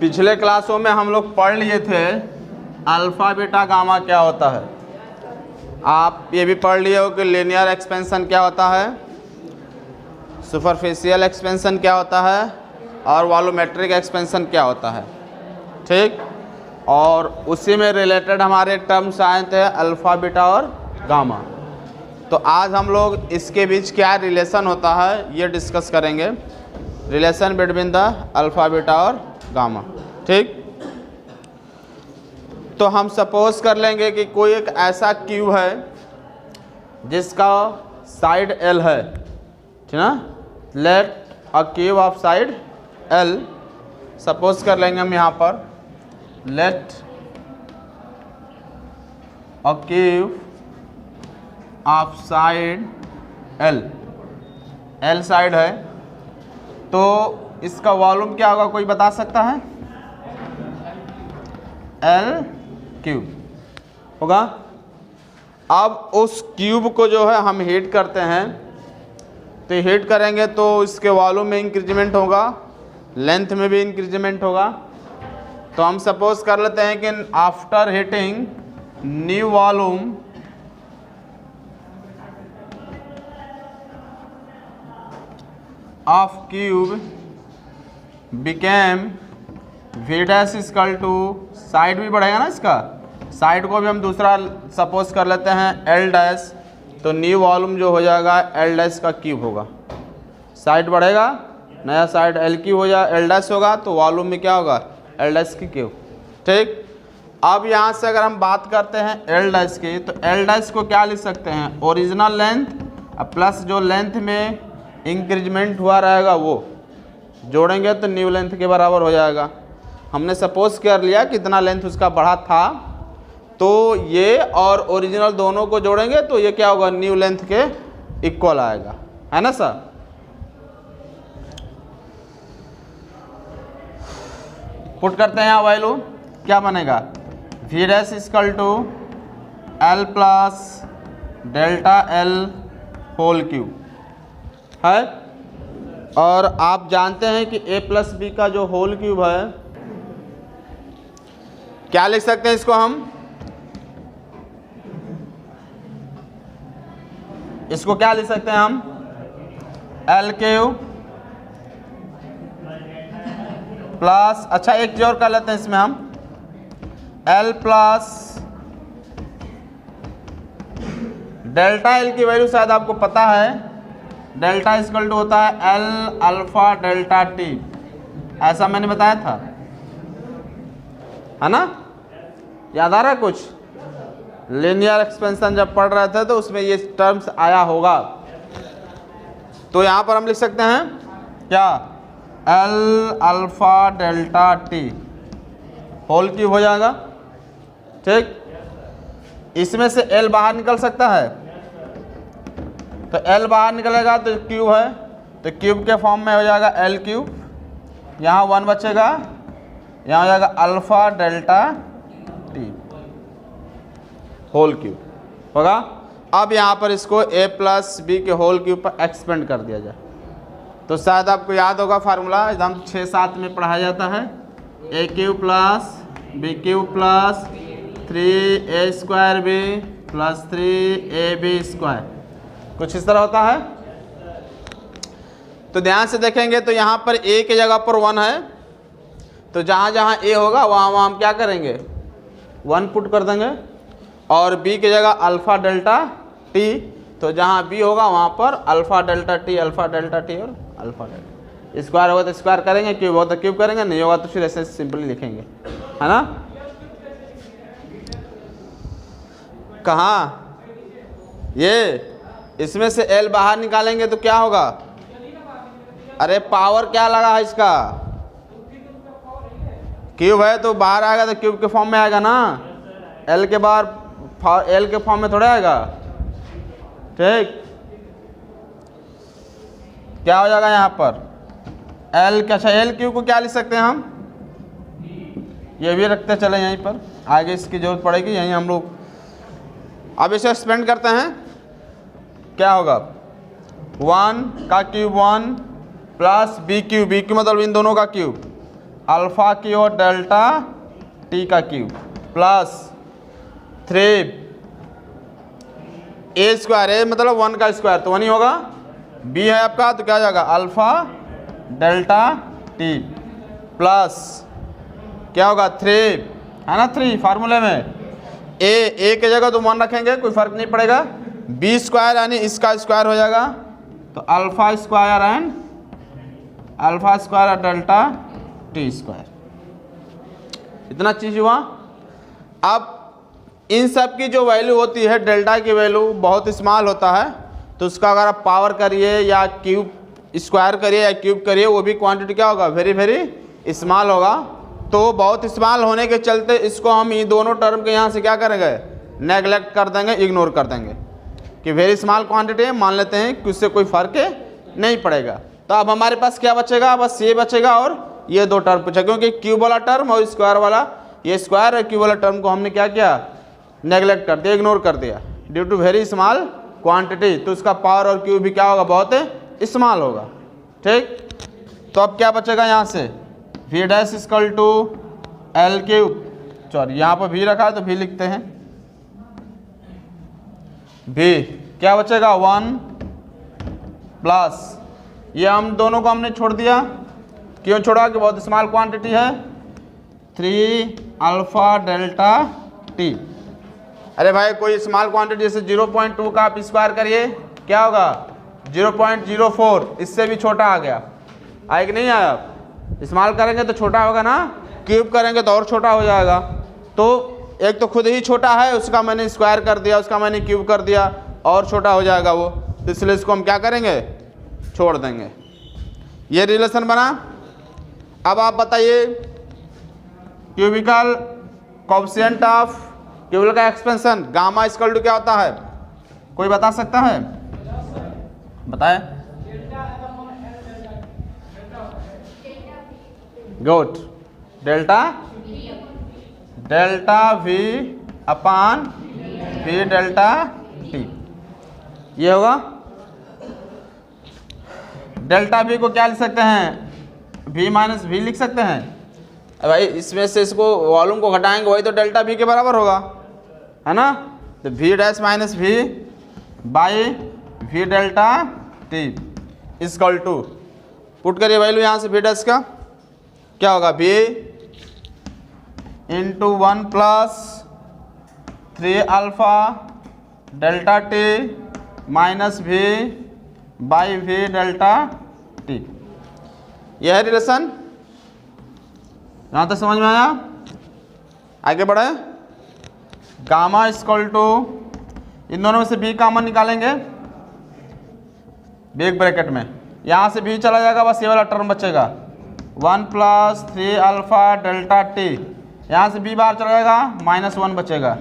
पिछले क्लासों में हम लोग पढ़ लिए थे अल्फ़ा बीटा गामा क्या होता है। आप ये भी पढ़ लिए हो कि लीनियर एक्सपेंशन क्या होता है, सुपरफिशियल एक्सपेंशन क्या होता है और वॉल्यूमेट्रिक एक्सपेंशन क्या होता है। ठीक, और उसी में रिलेटेड हमारे टर्म्स आए थे अल्फ़ा बीटा और गामा। तो आज हम लोग इसके बीच क्या रिलेशन होता है ये डिस्कस करेंगे, relation between the alpha beta और गामा। ठीक, तो हम सपोज कर लेंगे कि कोई एक ऐसा क्यूब है जिसका साइड L है, ठीक ना। Let a cube of side L, suppose कर लेंगे हम यहाँ पर let a cube of side L side है, तो इसका वॉल्यूम क्या होगा कोई बता सकता है? L क्यूब होगा। अब उस क्यूब को जो है हम हीट करते हैं, तो हीट करेंगे तो इसके वॉल्यूम में इंक्रीजमेंट होगा, लेंथ में भी इंक्रीजमेंट होगा। तो हम सपोज कर लेते हैं कि after heating new volume of cube became V dash equal to, side भी बढ़ेगा ना, इसका साइड को भी हम दूसरा सपोज कर लेते हैं L डैश, तो न्यू वॉल्यूम जो हो जाएगा L डैश का क्यूब होगा। साइड बढ़ेगा, नया साइड L क्यूब हो जाए L डैश होगा, तो वॉल्यूम में क्या होगा L डैश की क्यूब। ठीक, अब यहाँ से अगर हम बात करते हैं L डैश की, तो L डैश को क्या लिख सकते हैं, ओरिजिनल लेंथ प्लस जो लेंथ में इंक्रीजमेंट हुआ रहेगा वो जोड़ेंगे तो न्यू लेंथ के बराबर हो जाएगा। हमने सपोज कर लिया कितना लेंथ उसका बढ़ा था, तो ये और ओरिजिनल दोनों को जोड़ेंगे तो ये क्या होगा, न्यू लेंथ के इक्वल आएगा, है ना सर। पुट करते हैं यहाँ वैल्यू, क्या बनेगा V dash equal to L plus delta L whole cube है। और आप जानते हैं कि A प्लस बी का जो होल क्यूब है, क्या लिख सकते हैं इसको हम, इसको क्या लिख सकते हैं हम, L क्यूब प्लस, अच्छा एक चीज और कर लेते हैं इसमें हम, L प्लस डेल्टा L की वैल्यू शायद आपको पता है, डेल्टा इक्वल टू होता है L अल्फा डेल्टा T, ऐसा मैंने बताया था, है ना, याद आ रहा है कुछ? लीनियर एक्सपेंशन जब पढ़ रहे थे तो उसमें ये टर्म्स आया होगा। तो यहाँ पर हम लिख सकते हैं क्या, L alpha delta T whole cube हो जाएगा। ठीक, इसमें से L बाहर निकल सकता है, तो L बाहर निकलेगा तो क्यूब है, तो क्यूब के फॉर्म में हो जाएगा L क्यूब, यहाँ 1 बचेगा, यहाँ हो जाएगा alpha delta T whole cube होगा। अब यहाँ पर इसको A प्लस बी के होल क्यूब पर एक्सपेंड कर दिया जाए, तो शायद आपको याद होगा फार्मूला, एकदम 6-7 में पढ़ाया जाता है, A cube plus B cube plus 3A square B plus 3AB square, कुछ इस तरह होता है। तो ध्यान से देखेंगे तो यहाँ पर A की जगह पर 1 है, तो जहाँ जहाँ A होगा वहाँ हम क्या करेंगे, 1 पुट कर देंगे, और B की जगह अल्फ़ा डेल्टा T, तो जहाँ B होगा वहाँ पर अल्फ़ा डेल्टा T और अल्फ़ा डेल्टा, स्क्वायर होगा तो स्क्वायर करेंगे, क्यूब होगा तो क्यूब करेंगे, नहीं होगा तो फिर ऐसे सिंपली लिखेंगे, है ना। कहाँ ये, इसमें से L बाहर निकालेंगे तो क्या होगा, अरे पावर क्या लगा है इसका, क्यूब है तो बाहर आएगा तो क्यूब के फॉर्म में आएगा ना, L के बाहर L के फॉर्म में थोड़ा आएगा। ठीक, क्या हो जाएगा यहाँ पर L, अच्छा L क्यूब को क्या लिख सकते हैं हम, ये भी रखते चले यहीं पर, आगे इसकी जरूरत पड़ेगी, यहीं हम लोग अब इसे एक्सपेंड करते हैं, क्या होगा 1 का क्यूब 1 प्लस बी क्यूब मतलब इन दोनों का cube alpha Q delta T का क्यूब प्लस 3 ए स्क्वायर, ए मतलब 1 का स्क्वायर तो 1 ही होगा, बी है आपका तो क्या हो जाएगा अल्फ़ा डेल्टा टी प्लस क्या होगा 3 है ना, 3 फार्मूले में ए की जगह तो 1 रखेंगे कोई फर्क नहीं पड़ेगा, बी स्क्वायर यानी इसका स्क्वायर हो जाएगा तो alpha square delta T square, इतना चीज़ हुआ। अब इन सब की जो वैल्यू होती है डेल्टा की वैल्यू बहुत स्मॉल होता है, तो उसका अगर आप पावर करिए या क्यूब स्क्वायर करिए या क्यूब करिए वो भी क्वांटिटी क्या होगा वेरी वेरी स्मॉल होगा। तो बहुत स्मॉल होने के चलते इसको हम ये दोनों टर्म के यहाँ से क्या करेंगे नेगलेक्ट कर देंगे, इग्नोर कर देंगे कि वेरी स्मॉल क्वांटिटी है, मान लेते हैं कि उससे कोई फर्क नहीं पड़ेगा। तो अब हमारे पास क्या बचेगा, बस ये बचेगा और ये दो टर्म बचा, क्योंकि क्यूब वाला टर्म और स्क्वायर वाला, ये स्क्वायर और क्यूब वाला टर्म को हमने क्या किया नेगलेक्ट कर दिया, इग्नोर कर दिया due to very small quantity. तो उसका पावर और क्यूब भी क्या होगा बहुत स्मॉल होगा। ठीक, तो अब क्या बचेगा यहाँ से v dash equal to L cube, sorry यहाँ पर v रखा है तो v लिखते हैं, v क्या बचेगा 1 प्लस ये हम दोनों को हमने छोड़ दिया, क्यों छोड़ा कि बहुत स्मॉल क्वांटिटी है, 3 अल्फ़ा डेल्टा टी। अरे भाई कोई स्मॉल क्वांटिटी जैसे 0.2 का आप स्क्वायर करिए क्या होगा 0.04, इससे भी छोटा आ गया, आए कि नहीं आया। स्मॉल करेंगे तो छोटा होगा ना, क्यूब करेंगे तो और छोटा हो जाएगा। तो एक तो खुद ही छोटा है, उसका मैंने स्क्वायर कर दिया, उसका मैंने क्यूब कर दिया, और छोटा हो जाएगा वो, तो इसलिए इसको हम क्या करेंगे छोड़ देंगे। ये रिलेशन बना। अब आप बताइए क्यूबिकल कोएफिशिएंट ऑफ क्यूबिकल का एक्सपेंशन गामा इक्वल टू क्या होता है, कोई बता सकता है, बताए। Good, delta V upon we delta T, ये होगा। डेल्टा वी को क्या लिख सकते हैं, v माइनस वी लिख सकते हैं। भाई इसमें से इसको वॉल्यूम को घटाएंगे वही तो डेल्टा वी के बराबर होगा, है ना। तो v dash minus V by V delta T equal to, put करिए वैल्यू यहाँ से v डैश का क्या होगा v into 1 plus 3 alpha delta T minus v by V delta T. यह है रिलेशन, यहाँ तक समझ में आया। आगे बढ़े, गामा इक्वल टू, इन दोनों में से b कॉमन निकालेंगे बिग ब्रैकेट में, यहाँ से b चला जाएगा, बस ये वाला टर्म बचेगा 1 प्लस 3 अल्फ़ा डेल्टा टी, यहाँ से b बाहर चला जाएगा -1 बचेगा,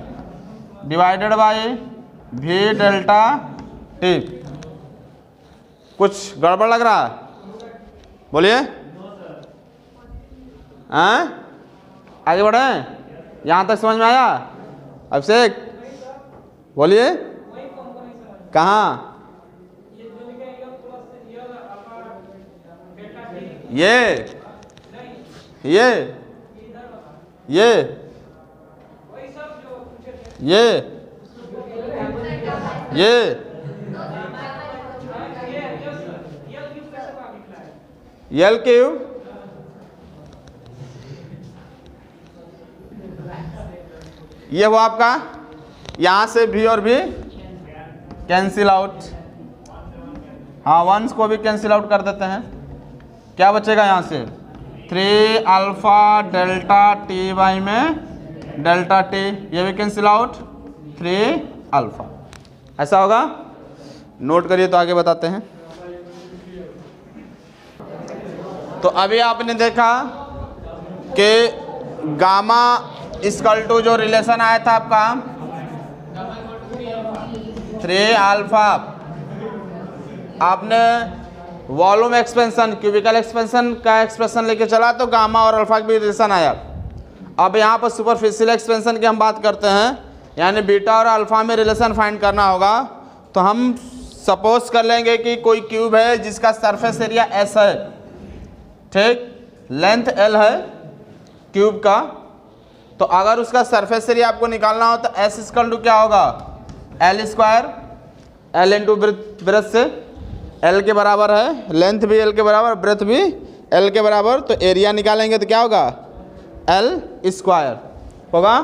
divided by v delta T. कुछ गड़बड़ लग रहा है, बोलिए। हाँ आगे बढ़े, यहाँ तक समझ में आया। अभिषेक बोलिए, कहाँ ये एल क्यूब, ये हुआ आपका, यहाँ से भी और भी कैंसिल आउट, हाँ वंस को भी कैंसिल आउट कर देते हैं। क्या बचेगा यहाँ से 3 अल्फ़ा डेल्टा टी बाई में डेल्टा टी, ये भी कैंसिल आउट 3 अल्फ़ा, ऐसा होगा। नोट करिए तो आगे बताते हैं। तो अभी आपने देखा कि गामा इक्वल टू जो रिलेशन आया था आपका 3 अल्फ़ा, आपने वॉल्यूम एक्सपेंशन क्यूबिकल एक्सपेंशन का एक्सप्रेशन लेके चला तो गामा और अल्फा का भी रिलेशन आया। अब यहाँ पर सुपरफिशियल एक्सपेंशन की हम बात करते हैं, यानी बीटा और अल्फा में रिलेशन फाइंड करना होगा। तो हम सपोज कर लेंगे कि कोई क्यूब है जिसका सरफेस एरिया S है, ठीक, लेंथ L है, क्यूब का। तो अगर उसका सरफेस एरिया आपको निकालना हो तो एस इक्वल टू क्या होगा, L square, L into breadth से, एल के बराबर है, लेंथ भी एल के बराबर, ब्रेथ भी एल के बराबर, तो एरिया निकालेंगे तो क्या होगा, एल स्क्वायर होगा।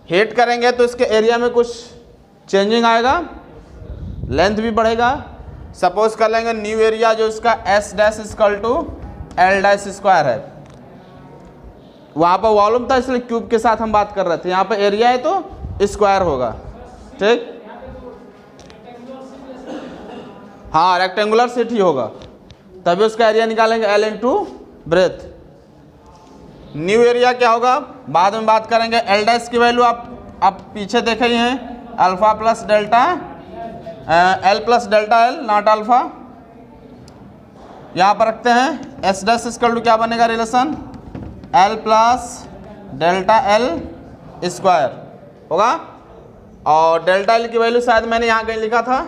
हेट करेंगे तो इसके एरिया में कुछ चेंजिंग आएगा, लेंथ भी बढ़ेगा। सपोज कर लेंगे न्यू एरिया जो इसका S dash equal to L dash square है। वहाँ पर वॉल्यूम था इसलिए क्यूब के साथ हम बात कर रहे थे, यहाँ पर एरिया है तो स्क्वायर होगा। ठीक, हाँ रेक्टेंगुलर सीट ही होगा, तभी उसका एरिया निकालेंगे L into breadth. New area क्या होगा बाद में बात करेंगे। एल डैश की वैल्यू आप पीछे देखे ही हैं, alpha plus delta L plus delta L not alpha. यहाँ पर रखते हैं एस डैश इक्वल टू क्या बनेगा relation, L plus delta L square होगा। और डेल्टा एल की वैल्यू शायद मैंने यहाँ कहीं लिखा था,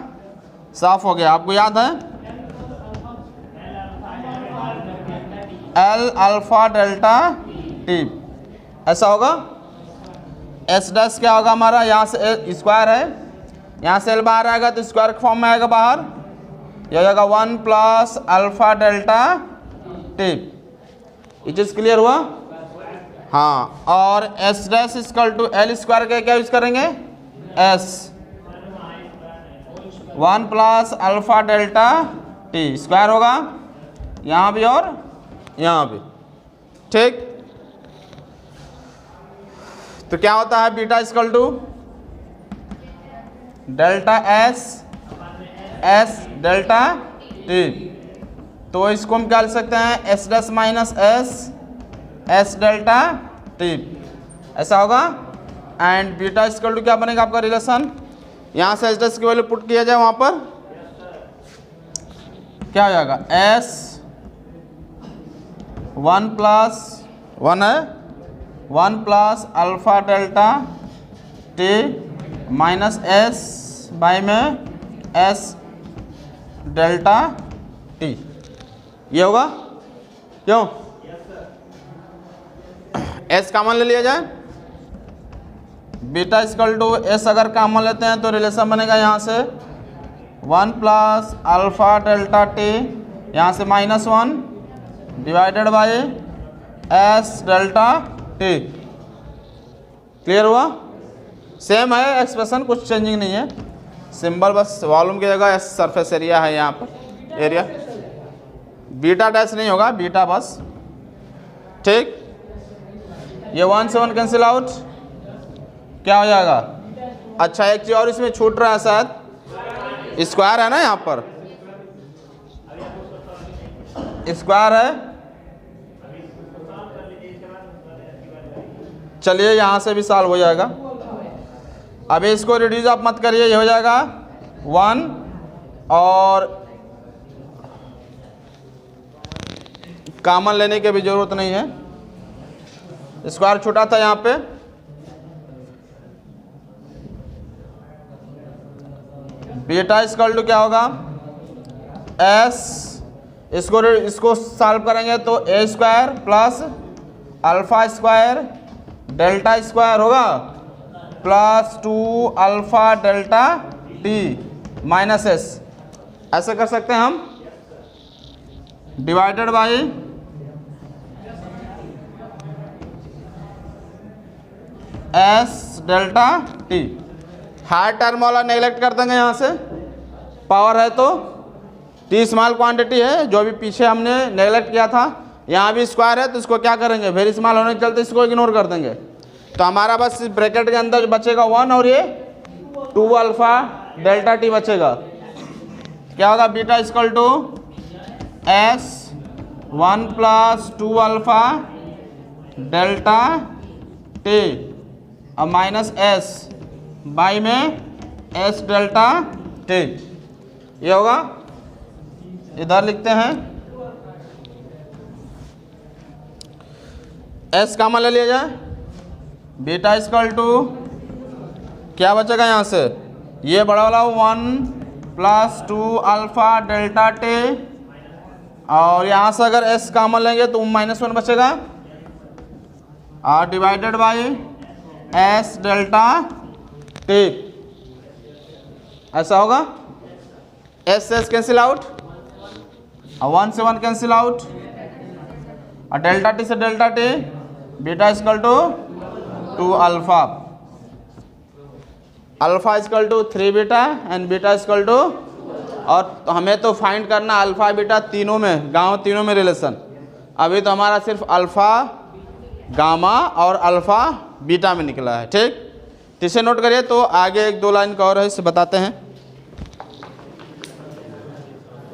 साफ हो गया, आपको याद है, एल अल्फा डेल्टा टी, ऐसा होगा। एस डैश क्या होगा हमारा, यहाँ से स्क्वायर है, यहाँ से एल बाहर आएगा तो स्क्वायर के फॉर्म में आएगा बाहर, यह हो जाएगा 1 प्लस अल्फा डेल्टा टी। ये चीज़ क्लियर हुआ, हाँ। और S dash equal to L square का क्या यूज करेंगे, S 1 plus alpha delta T square होगा, यहाँ भी और यहाँ भी। ठीक, तो क्या होता है beta equal to delta S S delta T. तो इसको हम क्या लिख सकते हैं, S dash minus S S delta T, ऐसा होगा। एंड बीटा इक्वल टू क्या बनेगा आपका रिलेशन, यहाँ से एस डैश की वैल्यू पुट किया जाए, वहाँ पर क्या हो जाएगा, एस 1 प्लस 1 है 1 plus alpha delta T minus S by में एस डेल्टा टी, ये होगा। क्यों, एस कॉमन ले लिया जाए, बीटा इक्वल टू एस अगर कॉमन लेते हैं तो रिलेशन बनेगा यहाँ से 1 प्लस अल्फा डेल्टा टी, यहाँ से -1 divided by S delta T. Clear हुआ, सेम है एक्सप्रेशन, कुछ चेंजिंग नहीं है, सिंबल बस वॉल्यूम की जगह सरफेस एरिया है यहाँ पर एरिया, बीटा डैश नहीं होगा, बीटा बस। ठीक, ये 1 से 1 कैंसिल आउट, क्या हो जाएगा। अच्छा एक चीज और इसमें छूट रहा है शायद, स्क्वायर है ना, यहाँ पर स्क्वायर है, चलिए यहाँ से भी सॉल्व हो जाएगा। अभी इसको रिड्यूस आप मत करिए, ये हो जाएगा 1 और कॉमन लेने की भी जरूरत नहीं है, स्क्वायर छोटा था यहाँ पे। बीटा इक्वल टू क्या होगा, एस, इसको सॉल्व करेंगे तो A square plus alpha square delta square होगा plus 2 alpha delta T minus S, ऐसे कर सकते हैं हम, divided by S delta T. Higher term वाला नेगलेक्ट कर देंगे, यहाँ से पावर है तो टी स्मॉल क्वांटिटी है, जो भी पीछे हमने नेगलेक्ट किया था, यहाँ भी स्क्वायर है तो इसको क्या करेंगे, वेरी स्मॉल होने के चलते इसको इग्नोर कर देंगे। तो हमारा बस ब्रैकेट के अंदर बचेगा 1 और ये 2 अल्फा डेल्टा टी बचेगा। क्या होगा, beta equal to S 1 plus 2 alpha delta T और माइनस एस बाई में एस डेल्टा टी, ये होगा। इधर लिखते हैं एस कॉमन ले लिया जाए, बीटा इक्वल टू क्या बचेगा यहाँ से, ये बड़ा वाला 1 प्लस 2 अल्फा डेल्टा टी, और यहाँ से अगर एस कॉमन लेंगे तो -1 बचेगा, R divided by S delta T, ऐसा होगा। एस से एस कैंसिल आउट और 1 से 1 कैंसिल आउट और डेल्टा टी से delta T, beta equal to 2 alpha, alpha equal to 3 beta and beta equal to, और हमें तो फाइंड करना अल्फा बीटा तीनों में, गामा तीनों में रिलेशन। अभी तो हमारा सिर्फ अल्फा गामा और अल्फा बीटा में निकला है, ठीक। इसे नोट करिए। तो आगे 1-2 लाइन का और है, इसे बताते हैं।